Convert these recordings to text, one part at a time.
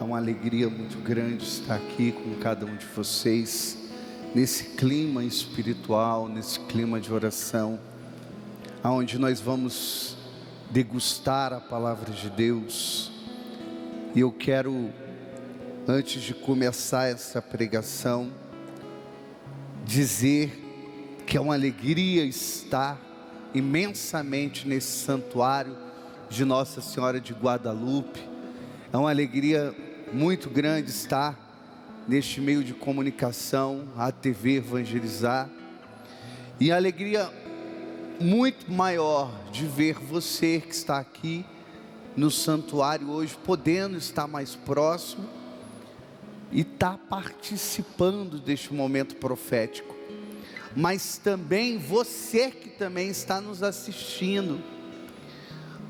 É uma alegria muito grande estar aqui com cada um de vocês, nesse clima espiritual, nesse clima de oração, onde nós vamos degustar a palavra de Deus. E eu quero, antes de começar essa pregação, dizer que é uma alegria estar imensamente nesse santuário de Nossa Senhora de Guadalupe. É uma alegria muito grande estar neste meio de comunicação, a TV Evangelizar, e a alegria muito maior de ver você que está aqui no santuário hoje, podendo estar mais próximo e estar participando deste momento profético, mas também você que também está nos assistindo,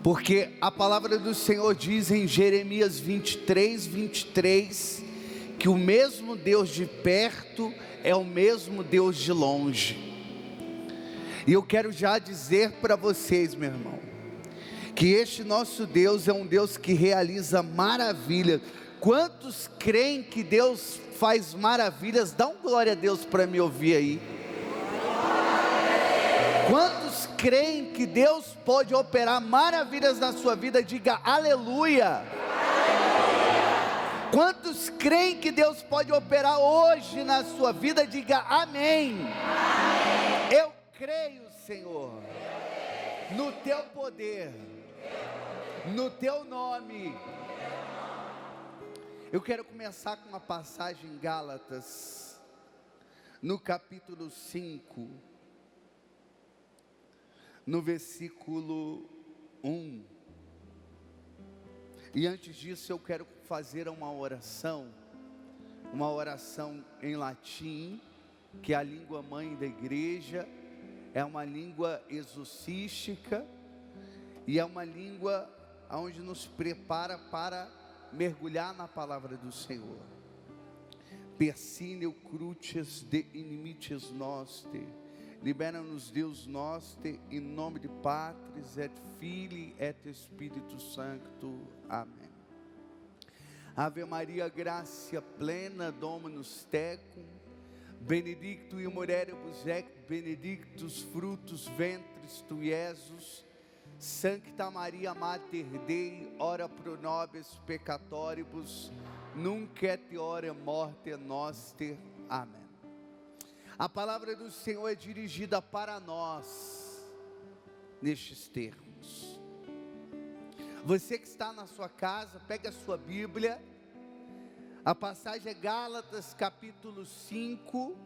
porque a palavra do Senhor diz em Jeremias 23, que o mesmo Deus de perto é o mesmo Deus de longe. E eu quero já dizer para vocês, meu irmão, que este nosso Deus é um Deus que realiza maravilhas. Quantos creem que Deus faz maravilhas? Dá um glória a Deus para me ouvir aí. Quantos creem que Deus pode operar maravilhas na sua vida? Diga aleluia. Quantos creem que Deus pode operar hoje na sua vida? Diga amém. Eu creio, Senhor, no teu poder, no teu nome. Eu quero começar com uma passagem em Gálatas, no capítulo 5, no versículo 1. E antes disso eu quero fazer uma oração em latim, que é a língua mãe da igreja, é uma língua exorcística, e é uma língua onde nos prepara para mergulhar na palavra do Senhor. Persine cruces de inimites nostri, libera-nos Deus noster, em nome de Patris et Filii et Spiritus Sancto. Amém. Ave Maria, gratia plena, Dominus tecum, benedictum in mulieribus et benedictus fructus ventris tui, Iesus. Sancta Maria Mater Dei, ora pro nobis peccatoribus, nunc et hora morte noster. Amém. A palavra do Senhor é dirigida para nós nestes termos. Você que está na sua casa, pegue a sua Bíblia. A passagem é Gálatas capítulo 5,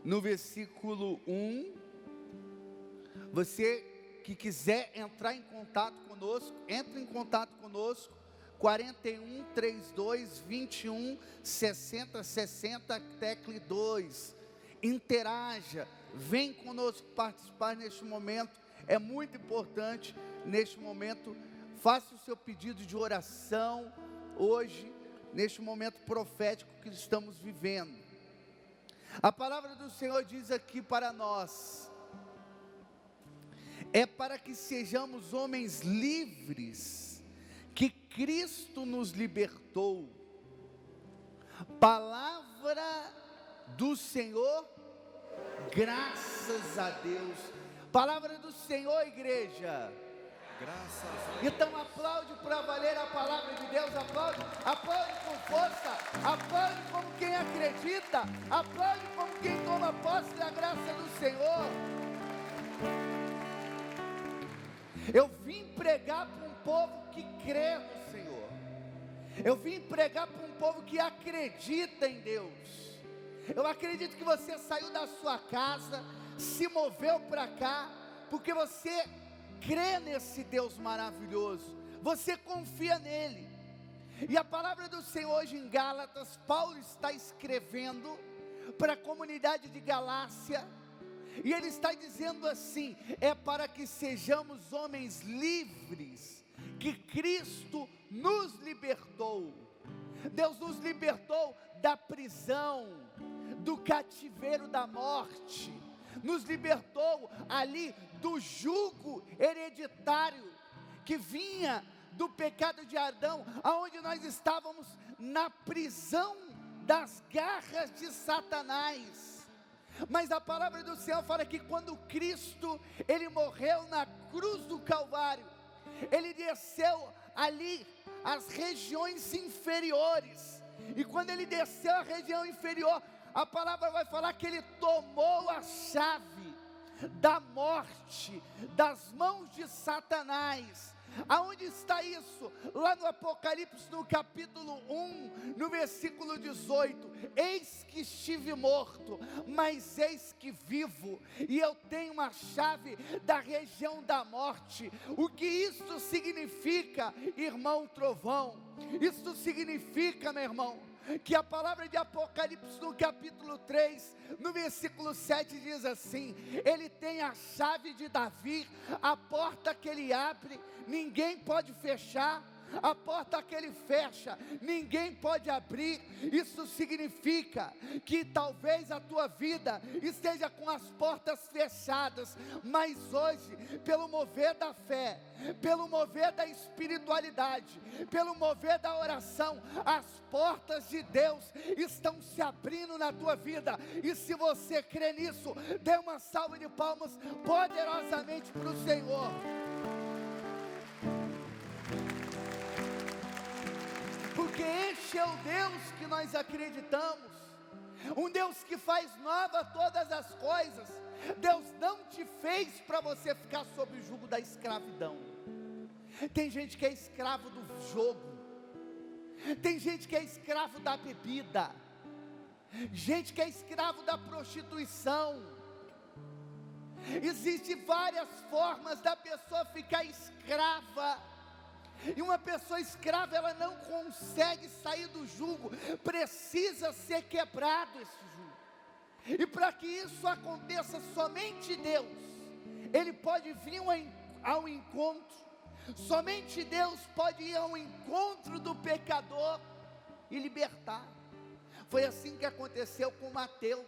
no versículo 1. Você que quiser entrar em contato conosco, entre em contato conosco, 41 32 21 60 60, tecle 2. Interaja, vem conosco participar neste momento, é muito importante neste momento. Faça o seu pedido de oração hoje, neste momento profético que estamos vivendo. A palavra do Senhor diz aqui para nós: é para que sejamos homens livres, que Cristo nos libertou. Palavra do Senhor, graças a Deus. Palavra do Senhor, igreja. Graças a Deus. Então aplaude para valer a palavra de Deus. Aplaude com força, aplaude como quem acredita, aplaude como quem toma posse da graça do Senhor. Eu vim pregar para um povo que crê no Senhor. Eu vim pregar para um povo que acredita em Deus. Eu acredito que você saiu da sua casa, se moveu para cá, porque você crê nesse Deus maravilhoso, você confia nele. E a palavra do Senhor hoje em Gálatas, Paulo está escrevendo para a comunidade de Galácia, e ele está dizendo assim: é para que sejamos homens livres, que Cristo nos libertou. Deus nos libertou da prisão, do cativeiro da morte, nos libertou ali do jugo hereditário que vinha do pecado de Adão, aonde nós estávamos na prisão das garras de Satanás. Mas a palavra do Senhor fala que quando Cristo, Ele morreu na cruz do Calvário, Ele desceu ali as regiões inferiores, e quando Ele desceu a região inferior, a palavra vai falar que Ele tomou a chave da morte das mãos de Satanás. Aonde está isso? Lá no Apocalipse, no capítulo 1, no versículo 18: eis que estive morto, mas eis que vivo, e eu tenho uma chave da região da morte. O que isso significa, irmão Trovão? Isso significa, meu irmão, que a palavra de Apocalipse no capítulo 3, no versículo 7 diz assim: Ele tem a chave de Davi, a porta que Ele abre, ninguém pode fechar, a porta que Ele fecha, ninguém pode abrir. Isso significa que talvez a tua vida esteja com as portas fechadas, mas hoje, pelo mover da fé, pelo mover da espiritualidade, pelo mover da oração, as portas de Deus estão se abrindo na tua vida. E se você crê nisso, dê uma salva de palmas poderosamente para o Senhor. Porque este é o Deus que nós acreditamos, um Deus que faz nova todas as coisas. Deus não te fez para você ficar sob o jugo da escravidão. Tem gente que é escravo do jogo, tem gente que é escravo da bebida, gente que é escravo da prostituição. Existem várias formas da pessoa ficar escrava. E uma pessoa escrava, ela não consegue sair do jugo, precisa ser quebrado esse jugo. E para que isso aconteça, somente Deus, Ele pode vir ao encontro, somente Deus pode ir ao encontro do pecador e libertar. Foi assim que aconteceu com Mateus,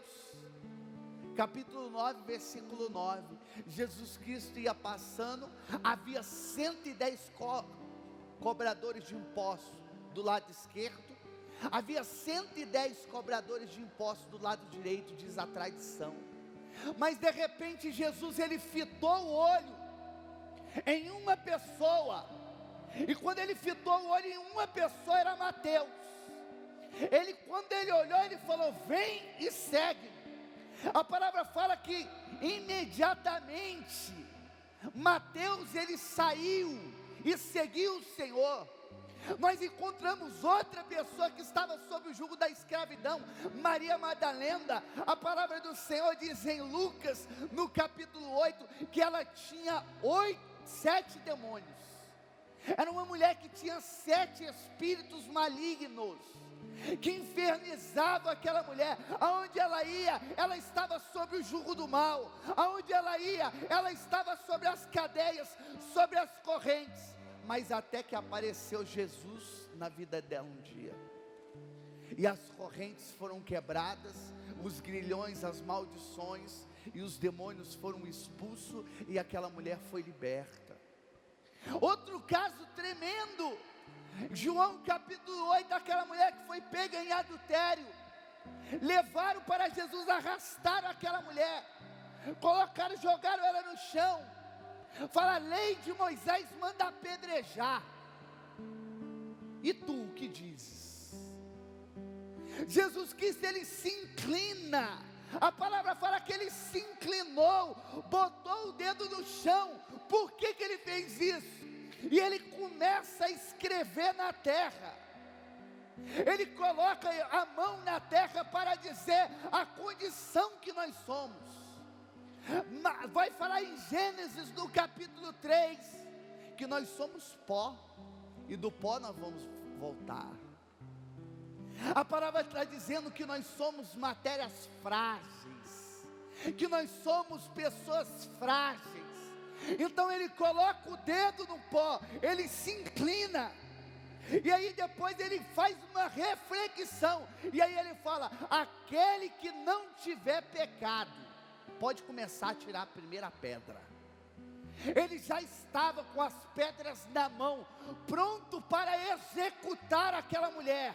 capítulo 9, versículo 9. Jesus Cristo ia passando, havia 110 cobradores de impostos do lado esquerdo, havia 110 cobradores de impostos do lado direito, diz a tradição. Mas de repente Jesus, Ele fitou o olho em uma pessoa, e quando Ele fitou o olho em uma pessoa, era Mateus. Quando Ele olhou, Ele falou: vem e segue. A palavra fala que imediatamente Mateus, ele saiu e seguiu o Senhor. Nós encontramos outra pessoa que estava sob o jugo da escravidão, Maria Madalena. A palavra do Senhor diz em Lucas, no capítulo 8, que ela tinha 7 demônios. Era uma mulher que tinha 7 espíritos malignos, que infernizava aquela mulher. Aonde ela ia, ela estava sob o jugo do mal. Aonde ela ia, ela estava sobre as cadeias, sobre as correntes. Mas até que apareceu Jesus na vida dela um dia, e as correntes foram quebradas, os grilhões, as maldições, e os demônios foram expulsos, e aquela mulher foi liberta. Outro caso tremendo, João capítulo 8, aquela mulher que foi pega em adultério. Levaram para Jesus, arrastaram aquela mulher, colocaram, jogaram ela no chão. Fala, a lei de Moisés manda apedrejar. E tu o que dizes? Jesus Cristo, Ele se inclina. A palavra fala que Ele se inclinou, botou o dedo no chão. Por que Ele fez isso? E Ele começa a escrever na terra. Ele coloca a mão na terra para dizer a condição que nós somos. Vai falar em Gênesis no capítulo 3, que nós somos pó, e do pó nós vamos voltar. A palavra está dizendo que nós somos matérias frágeis, que nós somos pessoas frágeis. Então Ele coloca o dedo no pó, Ele se inclina, e aí depois Ele faz uma reflexão, e aí Ele fala: aquele que não tiver pecado, pode começar a tirar a primeira pedra. Ele já estava com as pedras na mão, pronto para executar aquela mulher.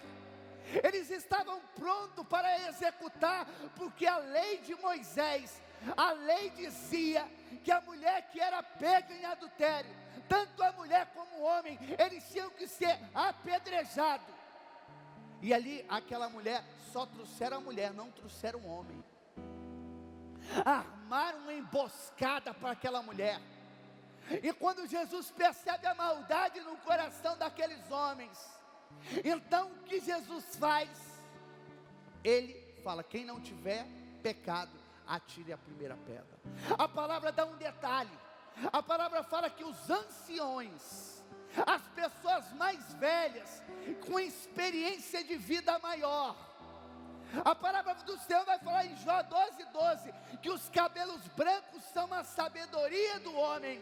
Eles estavam prontos para executar, porque a lei de Moisés, a lei dizia que a mulher que era pega em adultério, tanto a mulher como o homem, eles tinham que ser apedrejados. E ali aquela mulher, só trouxeram a mulher, não trouxeram o homem. Armaram uma emboscada para aquela mulher. E quando Jesus percebe a maldade no coração daqueles homens, então o que Jesus faz? Ele fala: quem não tiver pecado, atire a primeira pedra. A palavra dá um detalhe. A palavra fala que os anciões, as pessoas mais velhas, com experiência de vida maior, a palavra do Senhor vai falar em Jó 12:12, que os cabelos brancos são a sabedoria do homem.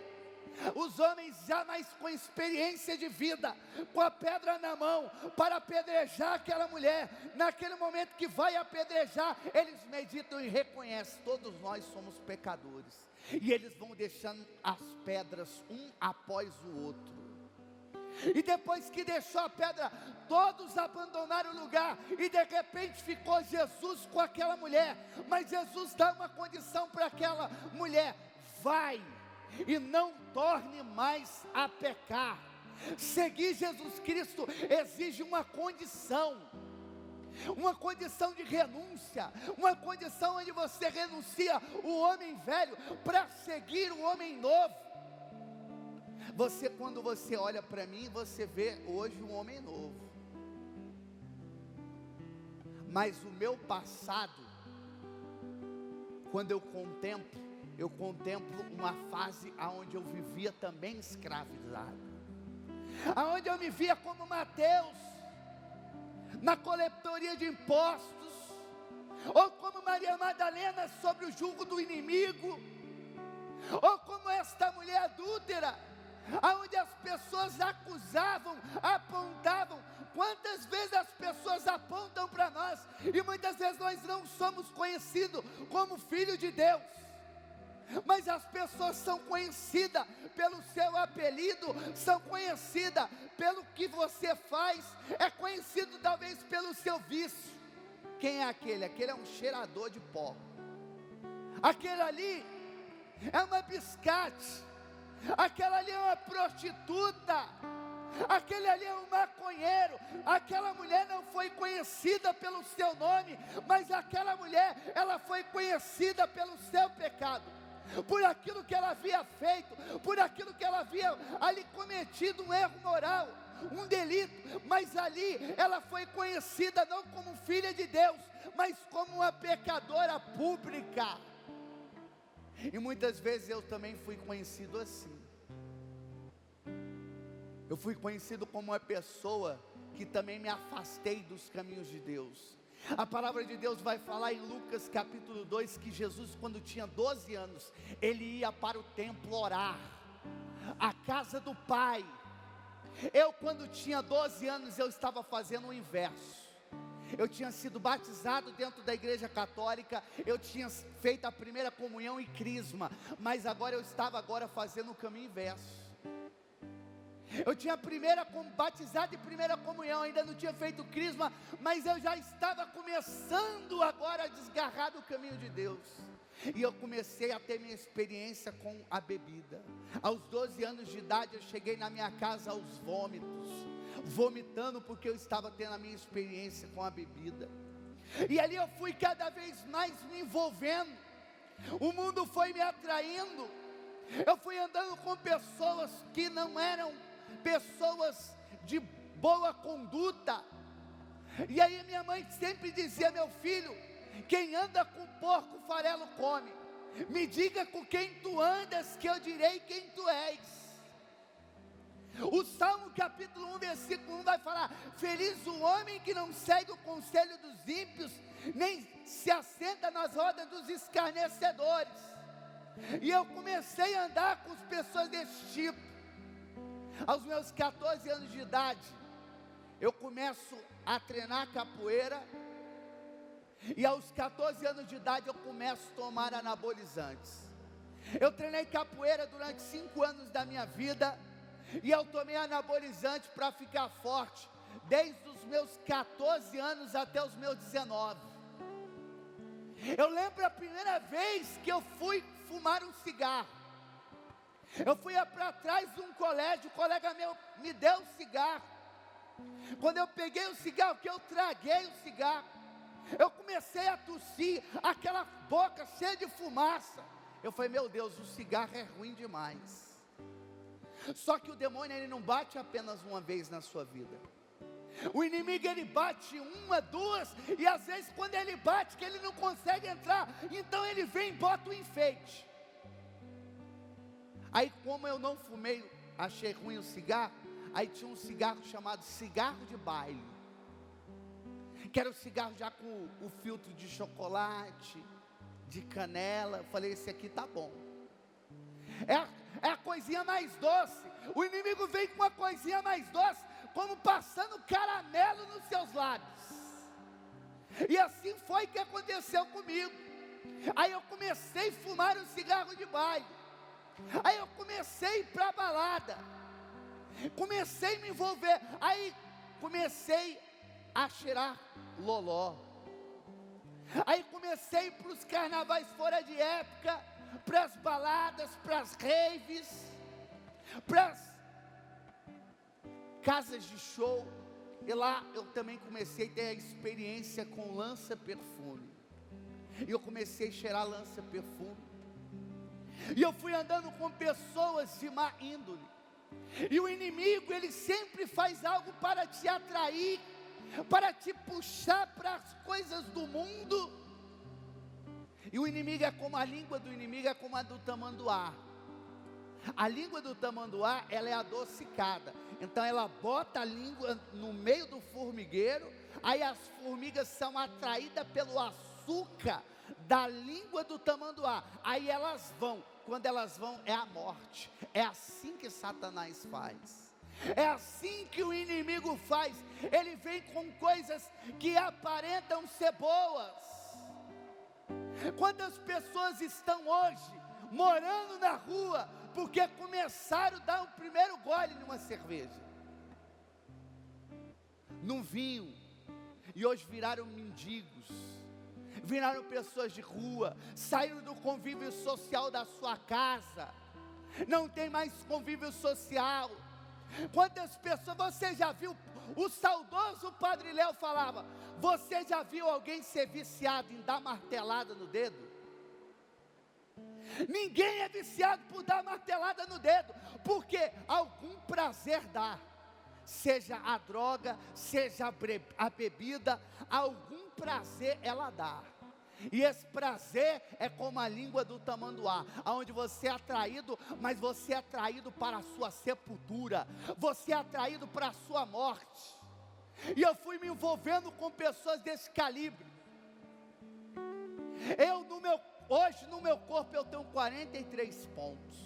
Os homens já mais com experiência de vida, com a pedra na mão, para apedrejar aquela mulher. Naquele momento que vai apedrejar, eles meditam e reconhecem: todos nós somos pecadores. E eles vão deixando as pedras um após o outro. E depois que deixou a pedra, todos abandonaram o lugar. E de repente ficou Jesus com aquela mulher. Mas Jesus dá uma condição para aquela mulher: vai e não torne mais a pecar. Seguir Jesus Cristo exige uma condição de renúncia, uma condição onde você renuncia o homem velho para seguir o homem novo. Quando você olha para mim, você vê hoje um homem novo, mas o meu passado, quando eu contemplo uma fase onde eu vivia também escravizado, aonde eu me via como Mateus, na coletoria de impostos, ou como Maria Madalena sobre o jugo do inimigo, ou como esta mulher adúltera, aonde as pessoas acusavam, apontavam. Quantas vezes as pessoas apontam para nós, e muitas vezes nós não somos conhecidos como filho de Deus, mas as pessoas são conhecidas pelo seu apelido, são conhecidas pelo que você faz, é conhecido talvez pelo seu vício. Quem é aquele? Aquele é um cheirador de pó, aquele ali é uma biscate, aquela ali é uma prostituta, aquele ali é um maconheiro. Aquela mulher não foi conhecida pelo seu nome, mas aquela mulher, ela foi conhecida pelo seu pecado, por aquilo que ela havia feito, por aquilo que ela havia ali cometido, um erro moral, um delito. Mas ali ela foi conhecida não como filha de Deus, mas como uma pecadora pública. E muitas vezes eu também fui conhecido assim. Eu fui conhecido como uma pessoa que também me afastei dos caminhos de Deus. A palavra de Deus vai falar em Lucas capítulo 2, que Jesus, quando tinha 12 anos, ele ia para o templo orar, a casa do Pai. Eu, quando tinha 12 anos, eu estava fazendo o inverso. Eu tinha sido batizado dentro da igreja católica, eu tinha feito a primeira comunhão e crisma, mas agora eu estava fazendo o caminho inverso. Eu tinha batizado em primeira comunhão, ainda não tinha feito crisma, mas eu já estava começando agora a desgarrar do caminho de Deus. E eu comecei a ter minha experiência com a bebida. Aos 12 anos de idade eu cheguei na minha casa aos vômitos, vomitando porque eu estava tendo a minha experiência com a bebida. E ali eu fui cada vez mais me envolvendo, o mundo foi me atraindo, eu fui andando com pessoas que não eram pessoas de boa conduta. E aí minha mãe sempre dizia: meu filho, quem anda com porco farelo come. Me diga com quem tu andas, que eu direi quem tu és. O Salmo capítulo 1 versículo 1 vai falar: feliz o homem que não segue o conselho dos ímpios, nem se assenta nas rodas dos escarnecedores. E eu comecei a andar com as pessoas desse tipo. Aos meus 14 anos de idade, eu começo a treinar capoeira, e aos 14 anos de idade eu começo a tomar anabolizantes. Eu treinei capoeira durante 5 anos da minha vida, e eu tomei anabolizante para ficar forte, desde os meus 14 anos até os meus 19. Eu lembro a primeira vez que eu fui fumar um cigarro. Eu fui para trás de um colégio, o colega meu me deu um cigarro. Quando eu peguei o cigarro, que eu traguei o cigarro, eu comecei a tossir, aquela boca cheia de fumaça. Eu falei, meu Deus, o cigarro é ruim demais. Só que o demônio, ele não bate apenas uma vez na sua vida. O inimigo, ele bate uma, duas, e às vezes quando ele bate, que ele não consegue entrar, então ele vem e bota o enfeite. Aí, como eu não fumei, achei ruim o cigarro, aí tinha um cigarro chamado cigarro de baile, que era o cigarro já com o filtro de chocolate, de canela. Eu falei, esse aqui tá bom. É a coisinha mais doce. O inimigo vem com uma coisinha mais doce, como passando caramelo nos seus lábios. E assim foi que aconteceu comigo. Aí eu comecei a fumar um cigarro de baile. Aí eu comecei a ir para a balada. Comecei a me envolver. Aí comecei a cheirar loló. Aí comecei para os carnavais fora de época, para as baladas, para as raves, para as casas de show. E lá eu também comecei a ter a experiência com lança-perfume. E eu comecei a cheirar lança-perfume. E eu fui andando com pessoas de má índole. E o inimigo, ele sempre faz algo para te atrair, para te puxar para as coisas do mundo. E o inimigo é como, a língua do inimigo é como a do tamanduá. A língua do tamanduá, ela é adocicada. Então ela bota a língua no meio do formigueiro, aí as formigas são atraídas pelo açúcar da língua do tamanduá. Aí elas vão, quando elas vão é a morte. É assim que Satanás faz. É assim que o inimigo faz. Ele vem com coisas que aparentam ser boas. Quantas pessoas estão hoje morando na rua porque começaram a dar o primeiro gole numa cerveja, num vinho, e hoje viraram mendigos, viraram pessoas de rua, saíram do convívio social da sua casa, não tem mais convívio social. Quantas pessoas, você já viu, o saudoso Padre Léo falava, você já viu alguém ser viciado em dar martelada no dedo? Ninguém é viciado por dar martelada no dedo, porque algum prazer dá, seja a droga, seja a bebida, algum prazer ela dá. E esse prazer é como a língua do tamanduá, onde você é atraído, mas você é atraído para a sua sepultura, você é atraído para a sua morte. E eu fui me envolvendo com pessoas desse calibre. Hoje no meu corpo eu tenho 43 pontos.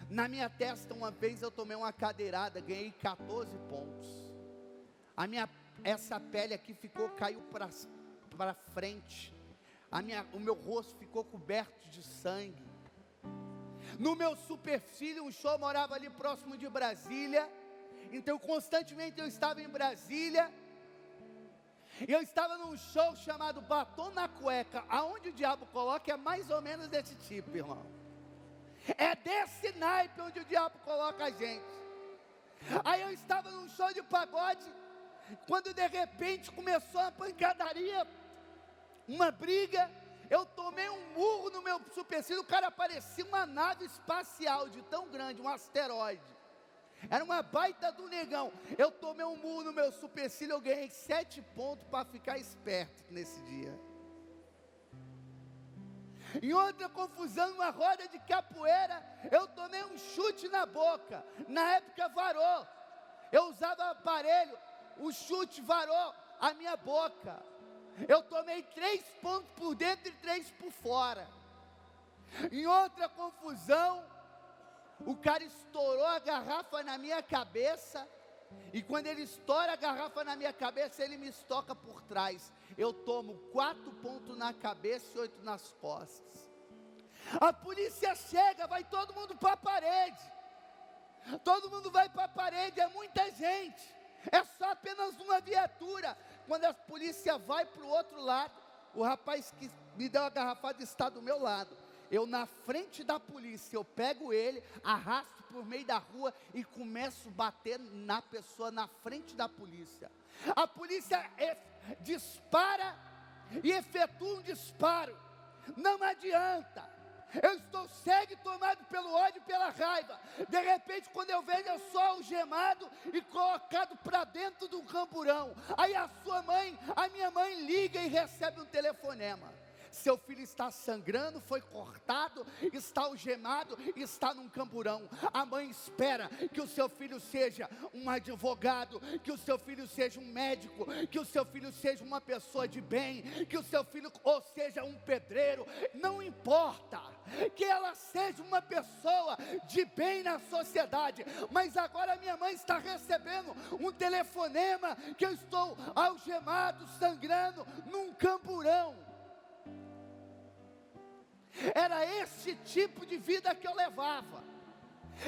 Na minha testa, uma vez eu tomei uma cadeirada, ganhei 14 pontos. Essa pele aqui caiu para frente. O meu rosto ficou coberto de sangue. No meu supercílio, um show morava ali próximo de Brasília. Então constantemente eu estava em Brasília. E eu estava num show chamado Batom na Cueca. Aonde o diabo coloca é mais ou menos desse tipo, irmão. É desse naipe onde o diabo coloca a gente. Aí eu estava num show de pagode, quando de repente começou a pancadaria, uma briga. Eu tomei um murro no meu supercílio, o cara parecia uma nave espacial de tão grande, um asteroide. Era uma baita do negão. Eu tomei um murro no meu supercílio, eu ganhei 7 pontos para ficar esperto nesse dia. Em outra confusão, numa roda de capoeira, eu tomei um chute na boca. Na época varou. Eu usava aparelho, o chute varou a minha boca. Eu tomei 3 pontos por dentro e 3 por fora. Em outra confusão, o cara estourou a garrafa na minha cabeça. E quando ele estoura a garrafa na minha cabeça, ele me estoca por trás. Eu tomo 4 pontos na cabeça e 8 nas costas. A polícia chega, vai todo mundo para a parede. Todo mundo vai para a parede, é muita gente. É só apenas uma viatura. Quando a polícia vai para o outro lado, o rapaz que me deu a garrafada está do meu lado. Eu na frente da polícia, eu pego ele, arrasto por meio da rua e começo a bater na pessoa na frente da polícia. A polícia dispara e efetua um disparo. Não adianta. Eu estou cego e tomado pelo ódio e pela raiva. De repente, quando eu vejo, eu sou algemado e colocado para dentro de um camburão. Aí a minha mãe liga e recebe um telefonema. Seu filho está sangrando, foi cortado, está algemado, está num camburão. A mãe espera que o seu filho seja um advogado, que o seu filho seja um médico, que o seu filho seja uma pessoa de bem, que o seu filho ou seja um pedreiro. Não importa que ela seja uma pessoa de bem na sociedade, mas agora minha mãe está recebendo um telefonema que eu estou algemado, sangrando num camburão. Era esse tipo de vida que eu levava.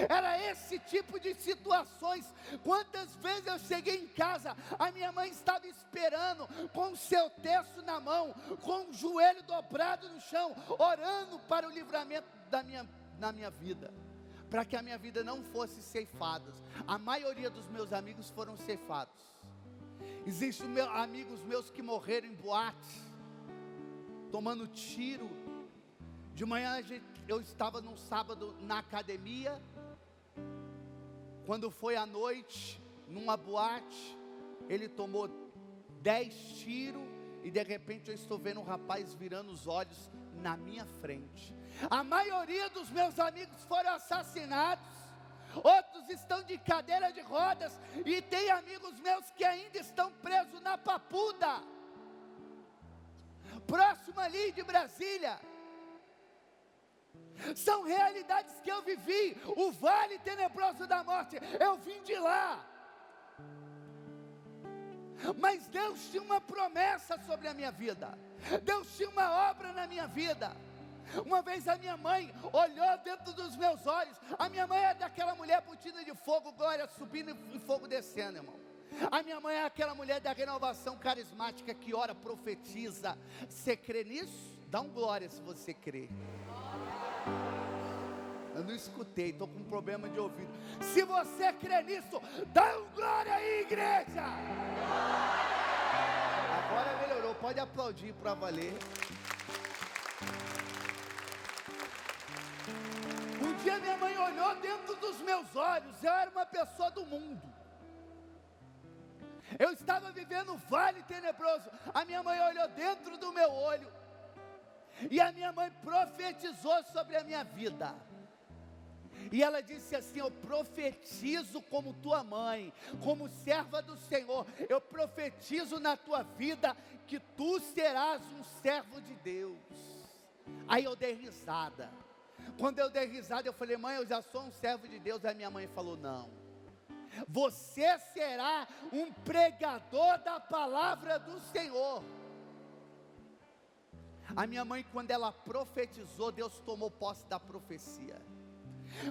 Era esse tipo de situações. Quantas vezes eu cheguei em casa, a minha mãe estava esperando, com o seu terço na mão, com o joelho dobrado no chão, orando para o livramento na minha vida, para que a minha vida não fosse ceifada. A maioria dos meus amigos foram ceifados. Existem amigos meus que morreram em boate, tomando tiro. De manhã eu estava num sábado na academia. Quando foi à noite, numa boate, ele tomou 10 tiros e de repente eu estou vendo um rapaz virando os olhos na minha frente. A maioria dos meus amigos foram assassinados. Outros estão de cadeira de rodas e tem amigos meus que ainda estão presos na Papuda, próximo ali de Brasília. São realidades que eu vivi. O vale tenebroso da morte, eu vim de lá. Mas Deus tinha uma promessa sobre a minha vida. Deus tinha uma obra na minha vida. Uma vez a minha mãe olhou dentro dos meus olhos. A minha mãe é daquela mulher botida de fogo, glória subindo e fogo descendo, irmão. A minha mãe é aquela mulher da renovação carismática que ora, profetiza. Você crê nisso? Dá um glória se você crê. Eu não escutei, estou com um problema de ouvido. Se você crê nisso, dá um glória aí, igreja. Agora melhorou, pode aplaudir para valer. Um dia minha mãe olhou dentro dos meus olhos. Eu era uma pessoa do mundo. Eu estava vivendo um vale tenebroso. A minha mãe olhou dentro do meu olho e a minha mãe profetizou sobre a minha vida. E ela disse assim: eu profetizo como tua mãe, como serva do Senhor, eu profetizo na tua vida que tu serás um servo de Deus. Aí eu dei risada. Quando eu dei risada, eu falei: mãe, eu já sou um servo de Deus. Aí minha mãe falou: não, você será um pregador da palavra do Senhor. A minha mãe, quando ela profetizou, Deus tomou posse da profecia.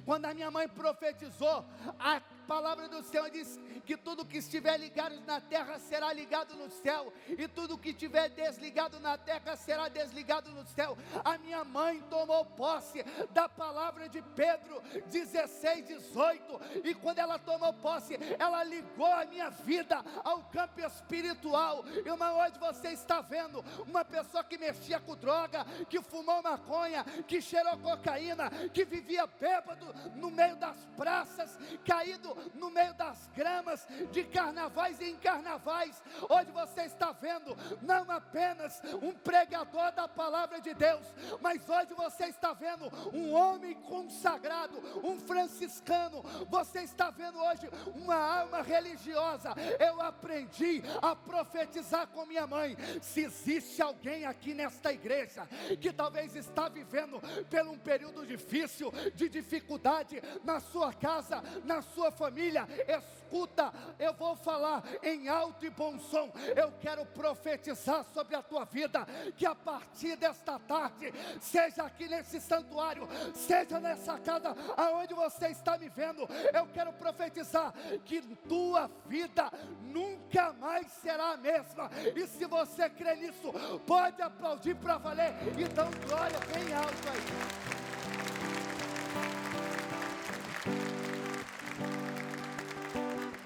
Quando a minha mãe profetizou, a palavra do Senhor diz que tudo que estiver ligado na terra será ligado no céu, e tudo que estiver desligado na terra será desligado no céu. A minha mãe tomou posse da palavra de Pedro 16:18, e quando ela tomou posse, ela ligou a minha vida ao campo espiritual. Irmão, hoje você está vendo uma pessoa que mexia com droga, que fumou maconha, que cheirou cocaína, que vivia bêbado no meio das praças, caído no meio das gramas de carnavais e em carnavais. Hoje você está vendo não apenas um pregador da palavra de Deus, mas hoje você está vendo um homem consagrado, um franciscano. Você está vendo hoje uma alma religiosa. Eu aprendi a profetizar com minha mãe. Se existe alguém aqui nesta igreja que talvez está vivendo por um período difícil, de dificuldade na sua casa, na sua família, família, escuta, eu vou falar em alto e bom som. Eu quero profetizar sobre a tua vida, que a partir desta tarde, seja aqui nesse santuário, seja nessa casa aonde você está me vendo, eu quero profetizar que tua vida nunca mais será a mesma. E se você crê nisso, pode aplaudir para valer e dar glória bem alto aí.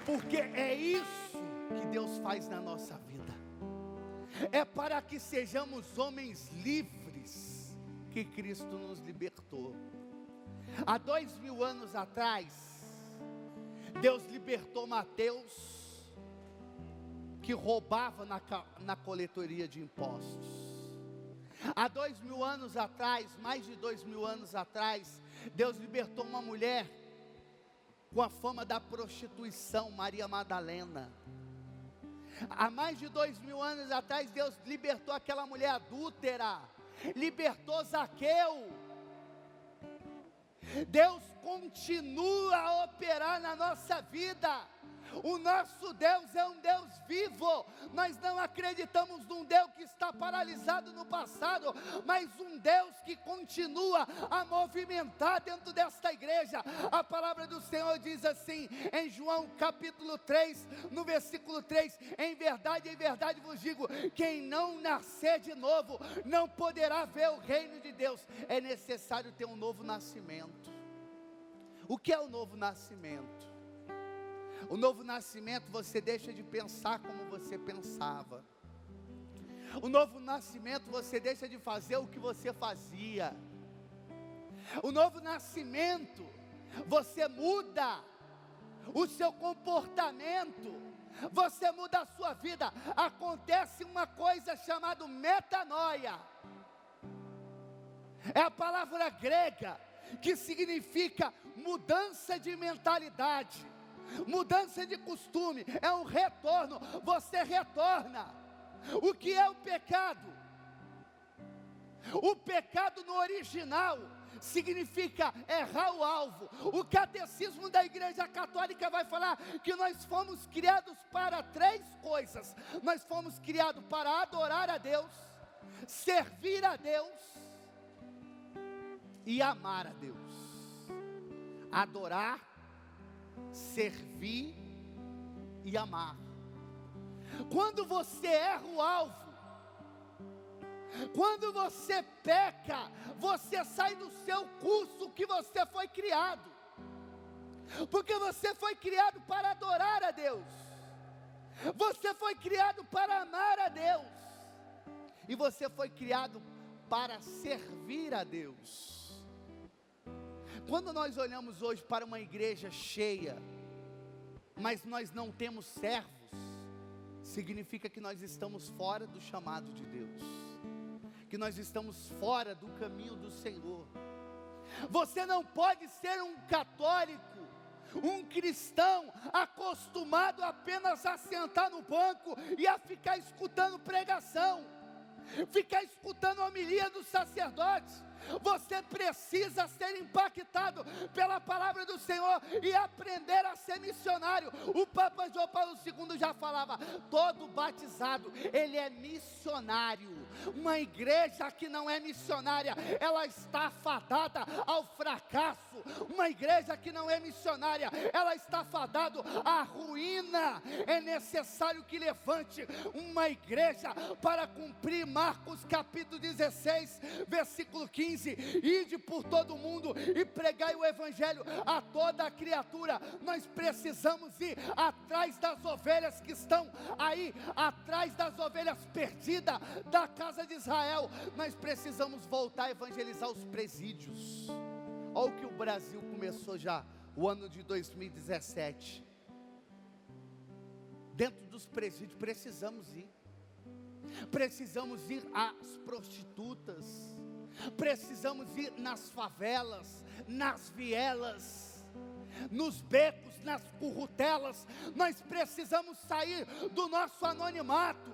Porque é isso que Deus faz na nossa vida. É para que sejamos homens livres que Cristo nos libertou. Há 2000 anos atrás, Deus libertou Mateus, que roubava na coletoria de impostos. Há 2000 anos atrás, mais de 2000 anos atrás, Deus libertou uma mulher com a fama da prostituição, Maria Madalena. Há mais de 2000 anos atrás, Deus libertou aquela mulher adúltera, libertou Zaqueu. Deus continua a operar na nossa vida. O nosso Deus é um Deus vivo. Nós não acreditamos num Deus que está paralisado no passado, mas um Deus que continua a movimentar dentro desta igreja. A palavra do Senhor diz assim, em João capítulo 3, no versículo 3, em verdade vos digo, quem não nascer de novo, não poderá ver o reino de Deus. É necessário ter um novo nascimento. O que é o novo nascimento? O novo nascimento, você deixa de pensar como você pensava. O novo nascimento, você deixa de fazer o que você fazia. O novo nascimento, você muda o seu comportamento, você muda a sua vida. Acontece uma coisa chamada metanoia. É a palavra grega que significa mudança de mentalidade, mudança de costume, é um retorno. Você retorna. O que é o pecado? O pecado no original significa errar o alvo. O catecismo da Igreja Católica vai falar que nós fomos criados para 3 coisas. Nós fomos criados para adorar a Deus, servir a Deus e amar a Deus. Adorar, servir e amar. Quando você erra o alvo, quando você peca, você sai do seu curso que você foi criado, porque você foi criado para adorar a Deus, você foi criado para amar a Deus, e você foi criado para servir a Deus. Quando nós olhamos hoje para uma igreja cheia, mas nós não temos servos, significa que nós estamos fora do chamado de Deus, que nós estamos fora do caminho do Senhor. Você não pode ser um católico, um cristão acostumado apenas a sentar no banco e a ficar escutando pregação, ficar escutando a homilia dos sacerdotes. Você precisa ser impactado pela palavra do Senhor e aprender a ser missionário. O Papa João Paulo II já falava, todo batizado, ele é missionário. Uma igreja que não é missionária, ela está fadada ao fracasso. Uma igreja que não é missionária, ela está fadada à ruína. É necessário que levante uma igreja para cumprir Marcos capítulo 16, versículo 15. Ide por todo o mundo e pregai o evangelho a toda a criatura. Nós precisamos ir atrás das ovelhas que estão aí, atrás das ovelhas perdidas da casa de Israel. Nós precisamos voltar a evangelizar os presídios. Olha o que o Brasil começou já, o ano de 2017. Dentro dos presídios precisamos ir às prostitutas, precisamos ir nas favelas, nas vielas, nos becos, nas currutelas. Nós precisamos sair do nosso anonimato.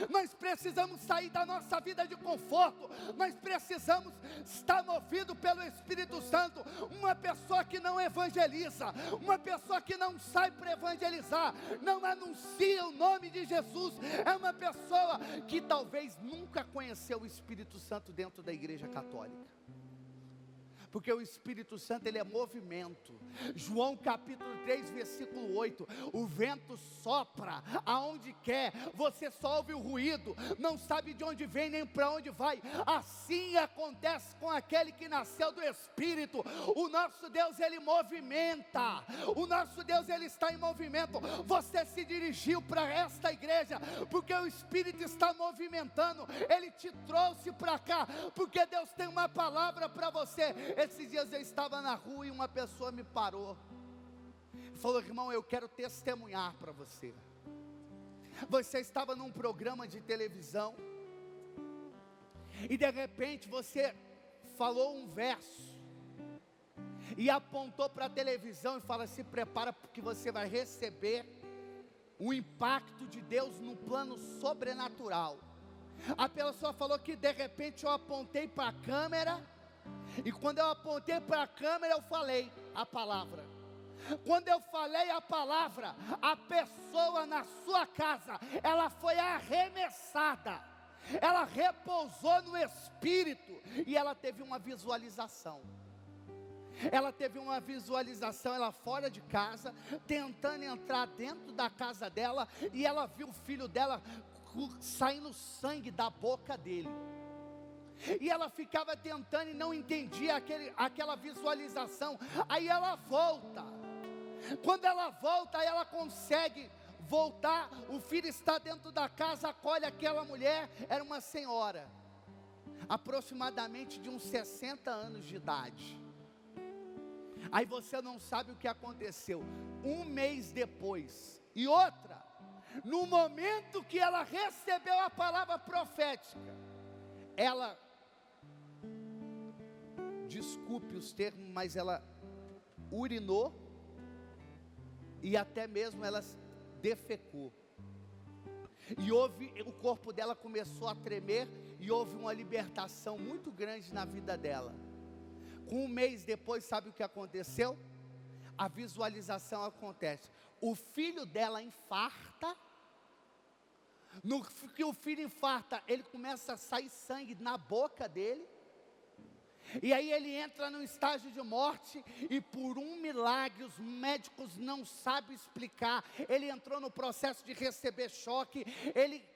Nós precisamos sair da nossa vida de conforto. Nós precisamos estar movido pelo Espírito Santo. Uma pessoa que não evangeliza, uma pessoa que não sai para evangelizar, não anuncia o nome de Jesus, é uma pessoa que talvez nunca conheceu o Espírito Santo dentro da igreja católica. Porque o Espírito Santo, ele é movimento. João capítulo 3, versículo 8, o vento sopra aonde quer, você só ouve o ruído, não sabe de onde vem nem para onde vai. Assim acontece com aquele que nasceu do Espírito. O nosso Deus, ele movimenta, o nosso Deus, ele está em movimento. Você se dirigiu para esta igreja porque o Espírito está movimentando, ele te trouxe para cá, porque Deus tem uma palavra para você. Esses dias eu estava na rua e uma pessoa me parou e falou: irmão, eu quero testemunhar para você. Você estava num programa de televisão e de repente você falou um verso e apontou para a televisão e fala: se prepara porque você vai receber o impacto de Deus no plano sobrenatural. A pessoa falou que de repente eu apontei para a câmera, e quando eu apontei para a câmera eu falei a palavra. Quando eu falei a palavra, a pessoa na sua casa, ela foi arremessada, ela repousou no Espírito e ela teve uma visualização. Ela teve uma visualização, ela fora de casa, tentando entrar dentro da casa dela, e ela viu o filho dela saindo sangue da boca dele. E ela ficava tentando e não entendia aquela visualização. Aí ela volta. Quando ela volta, ela consegue voltar. O filho está dentro da casa, acolhe aquela mulher. Era uma senhora, aproximadamente de uns 60 anos de idade. Aí você não sabe o que aconteceu. Um mês depois, e outra, no momento que ela recebeu a palavra profética, ela, desculpe os termos, mas ela urinou e até mesmo ela defecou. E o corpo dela começou a tremer e houve uma libertação muito grande na vida dela. Com um mês depois, sabe o que aconteceu? A visualização acontece. O filho dela infarta. No que o filho infarta, ele começa a sair sangue na boca dele. E aí ele entra num estágio de morte, e por um milagre, os médicos não sabem explicar, ele entrou no processo de receber choque,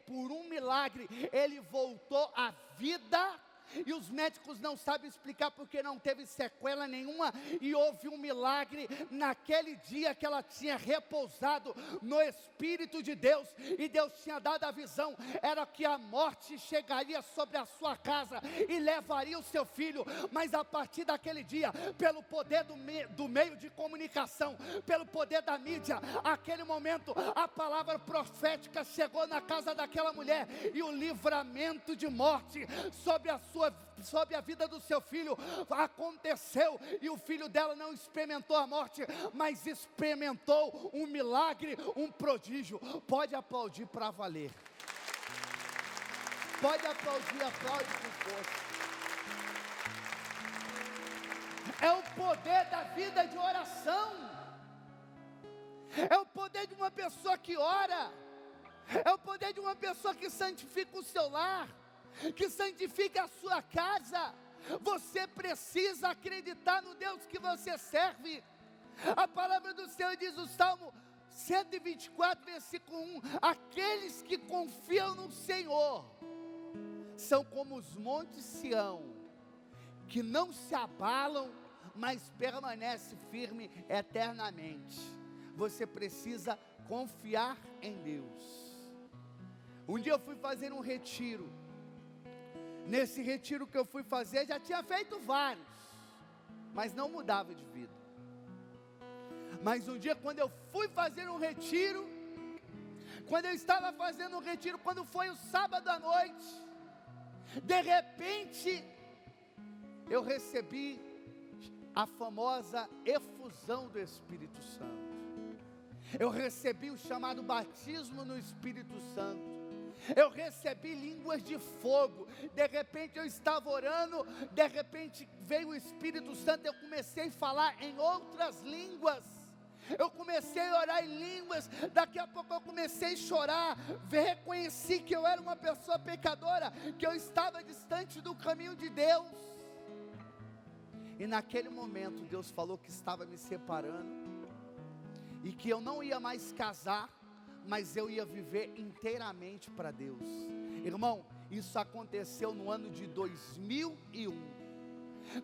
por um milagre, ele voltou à vida. E os médicos não sabem explicar porque não teve sequela nenhuma. E houve um milagre naquele dia que ela tinha repousado no Espírito de Deus. E Deus tinha dado a visão, era que a morte chegaria sobre a sua casa e levaria o seu filho. Mas a partir daquele dia, pelo poder do meio de comunicação, pelo poder da mídia, aquele momento, a palavra profética chegou na casa daquela mulher, e o livramento de morte sobre a vida do seu filho aconteceu. E o filho dela não experimentou a morte, mas experimentou um milagre, um prodígio. Pode aplaudir para valer. Pode aplaudir, aplaude com força. É o poder da vida de oração. É o poder de uma pessoa que ora. É o poder de uma pessoa que santifica o seu lar, que santifica a sua casa. Você precisa acreditar no Deus que você serve. A palavra do Senhor diz, o Salmo 124, versículo 1: aqueles que confiam no Senhor são como os montes Sião, que não se abalam, mas permanece firme eternamente. Você precisa confiar em Deus. Um dia eu fui fazer um retiro. Nesse retiro que eu fui fazer, já tinha feito vários, mas não mudava de vida. Mas um dia, quando eu fui fazer um retiro, quando eu estava fazendo um retiro, quando foi o sábado à noite, de repente, eu recebi a famosa efusão do Espírito Santo. Eu recebi o chamado batismo no Espírito Santo. eu recebi línguas de fogo. De repente eu estava orando, de repente veio o Espírito Santo, eu comecei a falar em outras línguas. Eu comecei a orar em línguas, daqui a pouco eu comecei a chorar, reconheci que eu era uma pessoa pecadora, que eu estava distante do caminho de Deus. E naquele momento Deus falou que estava me separando, e que eu não ia mais casar, mas eu ia viver inteiramente para Deus. Irmão, isso aconteceu no ano de 2001.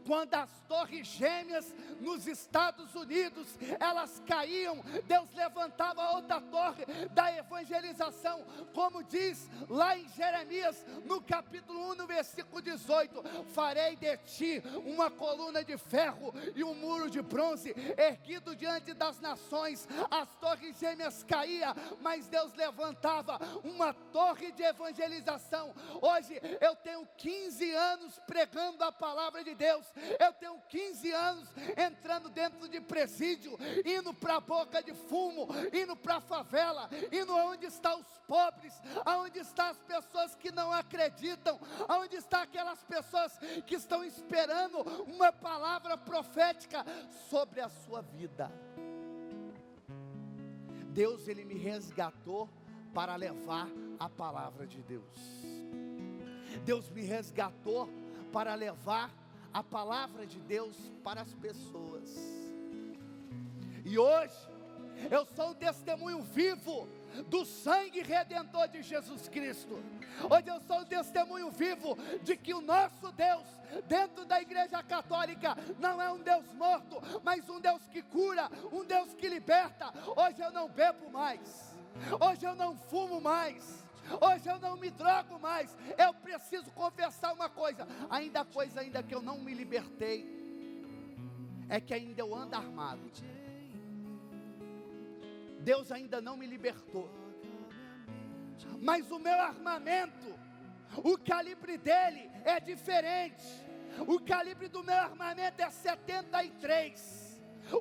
Quando as torres gêmeas nos Estados Unidos, elas caíam, Deus levantava outra torre da evangelização, como diz lá em Jeremias, no capítulo 1, no versículo 18, farei de ti uma coluna de ferro e um muro de bronze, erguido diante das nações. As torres gêmeas caíam, mas Deus levantava uma torre de evangelização. Hoje eu tenho 15 anos pregando a palavra de Deus. Eu tenho 15 anos entrando dentro de presídio, indo para a boca de fumo, indo para a favela, indo onde estão os pobres, aonde estão as pessoas que não acreditam, aonde estão aquelas pessoas que estão esperando uma palavra profética sobre a sua vida. Deus, Ele me resgatou para levar a palavra de Deus. Deus me resgatou para levar a palavra de Deus para as pessoas. E hoje eu sou um testemunho vivo do sangue redentor de Jesus Cristo. Hoje eu sou um testemunho vivo de que o nosso Deus, dentro da igreja católica, não é um Deus morto, mas um Deus que cura, um Deus que liberta. Hoje eu não bebo mais, hoje eu não fumo mais, hoje eu não me drogo mais. Eu preciso confessar uma coisa, ainda que eu não me libertei, é que ainda eu ando armado. Deus ainda não me libertou, mas o meu armamento, o calibre dele é diferente. O calibre do meu armamento é 73.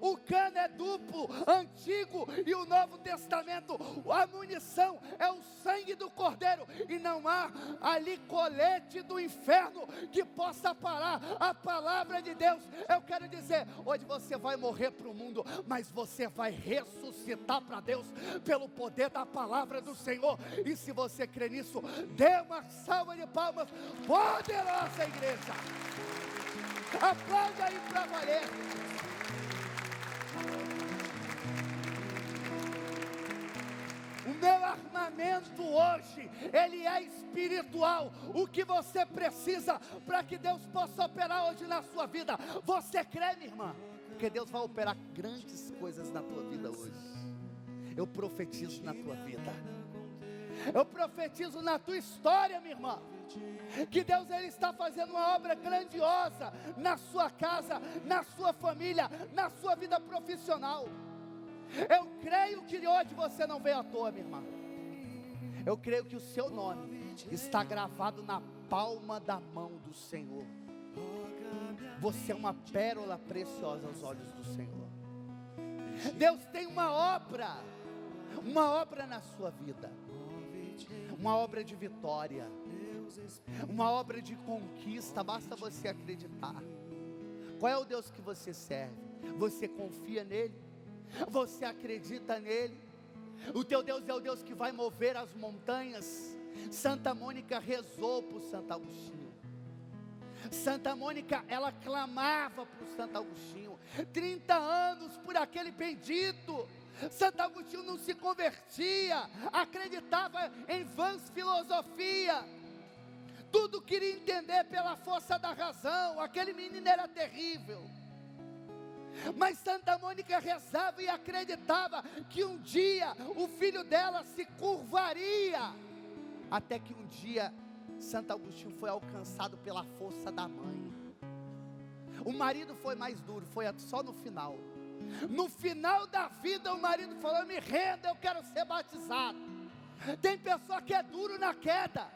O cano é duplo, Antigo e o Novo Testamento. A munição é o sangue do Cordeiro, e não há ali colete do inferno que possa parar a palavra de Deus. Eu quero dizer, hoje você vai morrer para o mundo, mas você vai ressuscitar para Deus pelo poder da palavra do Senhor. E se você crê nisso, dê uma salva de palmas poderosa, igreja. Aplauda aí para valer. O meu armamento hoje, ele é espiritual. O que você precisa para que Deus possa operar hoje na sua vida? Você crê, minha irmã? Porque Deus vai operar grandes coisas na tua vida hoje. Eu profetizo na tua vida. Eu profetizo na tua história, minha irmã, que Deus, Ele está fazendo uma obra grandiosa na sua casa, na sua família, na sua vida profissional. Eu creio que hoje você não veio à toa, minha irmã. Eu creio que o seu nome está gravado na palma da mão do Senhor. Você é uma pérola preciosa aos olhos do Senhor. Deus tem uma obra na sua vida, uma obra de vitória, uma obra de conquista. Basta você acreditar. Qual é o Deus que você serve? Você confia nele? Você acredita nele? O teu Deus é o Deus que vai mover as montanhas. Santa Mônica rezou por Santo Agostinho. Santa Mônica, ela clamava por Santo Agostinho, 30 anos por aquele bendito. Santo Agostinho não se convertia, acreditava em vãs filosofia, tudo queria entender pela força da razão. Aquele menino era terrível. Mas Santa Mônica rezava e acreditava que um dia o filho dela se curvaria. Até que um dia Santo Agostinho foi alcançado pela força da mãe. O marido foi mais duro, foi só no final. No final da vida o marido falou: eu me rendo, eu quero ser batizado. Tem pessoa que é duro na queda.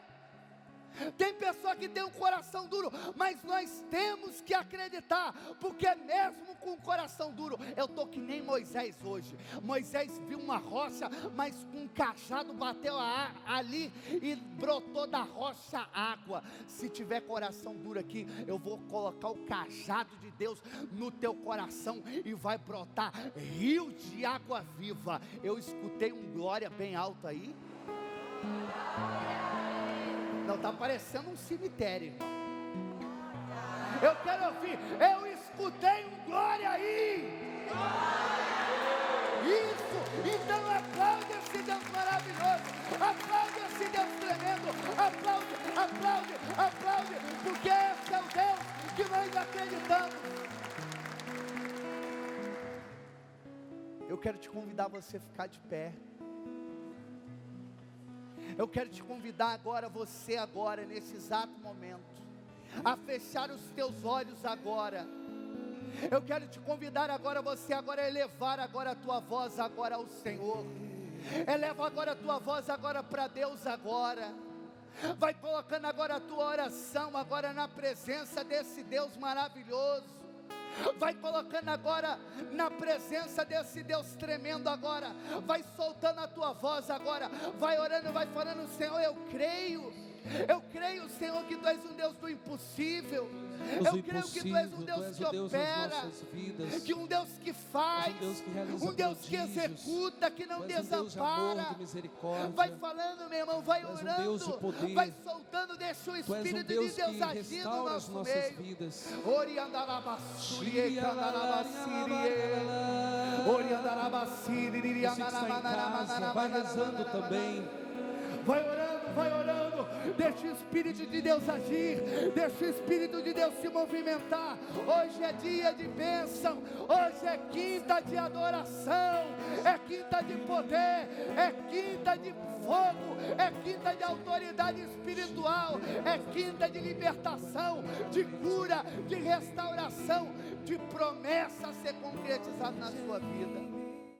Tem pessoa que tem um coração duro, mas nós temos que acreditar, porque mesmo com o coração duro, eu estou que nem Moisés hoje. Moisés viu uma rocha, mas com um cajado bateu ali e brotou da rocha água. Se tiver coração duro aqui, eu vou colocar o cajado de Deus no teu coração e vai brotar rio de água viva. Eu escutei um glória bem alto aí. Não, está parecendo um cemitério, irmão. Eu quero ouvir, eu escutei um glória aí. Isso, então aplaude esse Deus maravilhoso, aplaude esse Deus tremendo, aplaude, porque esse é o Deus que nós acreditamos. Eu quero te convidar a você ficar de pé. Eu quero te convidar agora, você agora, nesse exato momento, a fechar os teus olhos agora. Eu quero te convidar agora, você agora, a elevar agora a tua voz agora ao Senhor. Eleva agora a tua voz agora para Deus agora. Vai colocando agora a tua oração agora na presença desse Deus maravilhoso. Vai colocando agora na presença desse Deus tremendo agora. Vai soltando a tua voz agora. Vai orando, vai falando: Senhor, eu creio, Senhor, que Tu és um Deus do impossível. Eu creio que Tu és um Deus que opera, que um Deus que faz, um Deus que executa, que não desampara. Vai falando, meu irmão, vai orando, vai soltando, deixa o Espírito de Deus agir no nosso meio. Você que está em casa, vai rezando também. Vai orando, deixa o Espírito de Deus agir, deixa o Espírito de Deus se movimentar. Hoje é dia de bênção, hoje é quinta de adoração, é quinta de poder, é quinta de fogo, é quinta de autoridade espiritual, é quinta de libertação, de cura, de restauração, de promessa a ser concretizada na sua vida.